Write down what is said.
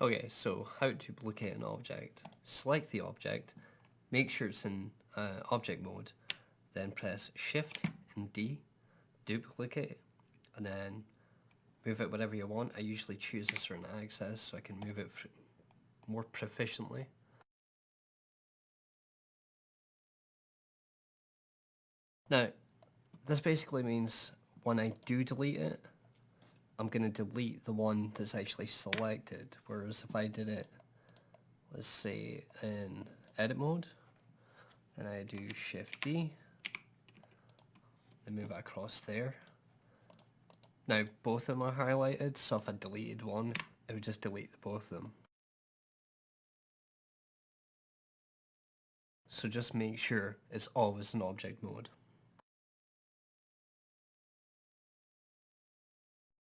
Okay, so how to duplicate an object. Select the object, make sure it's in object mode, then press Shift and D, duplicate, and then move it whatever you want. I usually choose a certain axis so I can move it more proficiently. Now, this basically means when I do delete it, I'm going to delete the one that's actually selected, whereas if I did it, let's say in edit mode, and I do Shift D, and move it across there. Now both of them are highlighted, so if I deleted one, it would just delete both of them. So just make sure it's always in object mode.